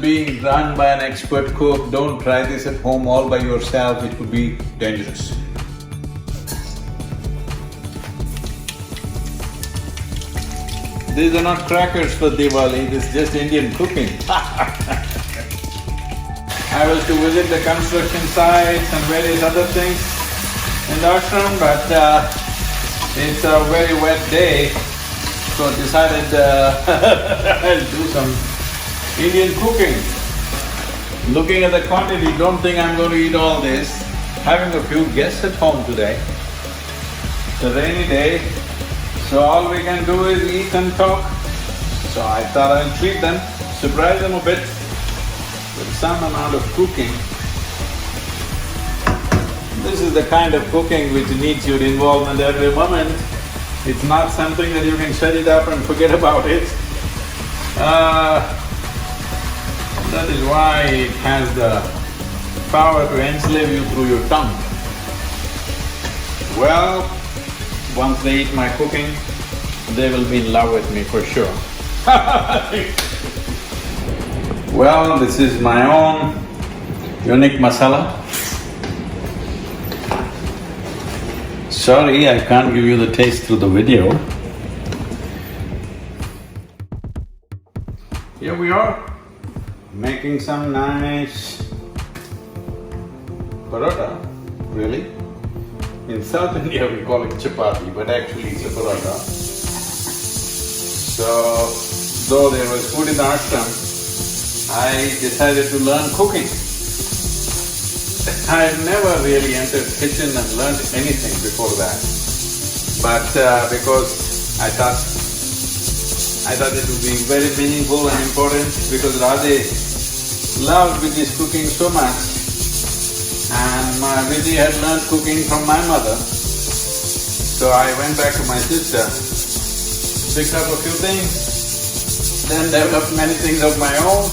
being done by an expert cook. Don't try this at home all by yourself, it could be dangerous. These are not crackers for Diwali, this is just Indian cooking. I was to visit the construction sites and various other things in the ashram, but it's a very wet day, so I decided I'll do some Indian cooking. Looking at the quantity, don't think I'm going to eat all this. Having a few guests at home today. It's a rainy day, so all we can do is eat and talk. So I thought I'll treat them, surprise them a bit with some amount of cooking. This is the kind of cooking which needs your involvement every moment. It's not something that you can set it up and forget about it. That is why it has the power to enslave you through your tongue. Well, once they eat my cooking, they will be in love with me for sure. Well, this is my own unique masala. Sorry, I can't give you the taste through the video. Here we are, making some nice paratha, really. In South India we call it chapati, but actually it's a paratha. So, though there was food in the ashram, I decided to learn cooking. I had never really entered kitchen and learned anything before that. But because I thought it would be very meaningful and important because Radhe loved Vidhi's cooking so much and Vidhi had learned cooking from my mother. So I went back to my sister, picked up a few things, then developed many things of my own.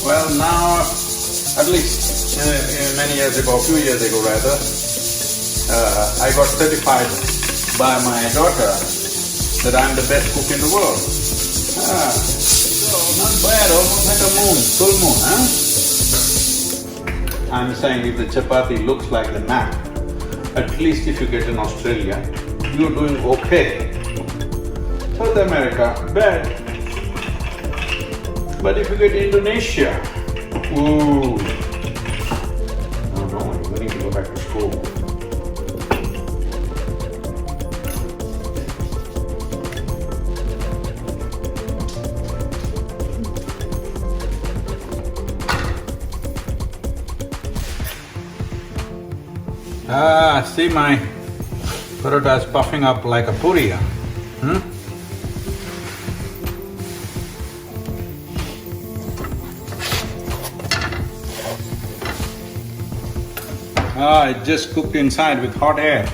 Well, now, at least many years ago, a few years ago rather, I got certified by my daughter that I'm the best cook in the world. So not bad, almost like a moon, full moon, huh? I'm saying if the chapati looks like the map, at least if you get in Australia, you're doing okay. South America, bad. But if you get Indonesia, ooh. We need to go back to school. See my paratha is puffing up like a puri, it just cooked inside with hot air.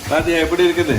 Radhe, eppadi irukudhu?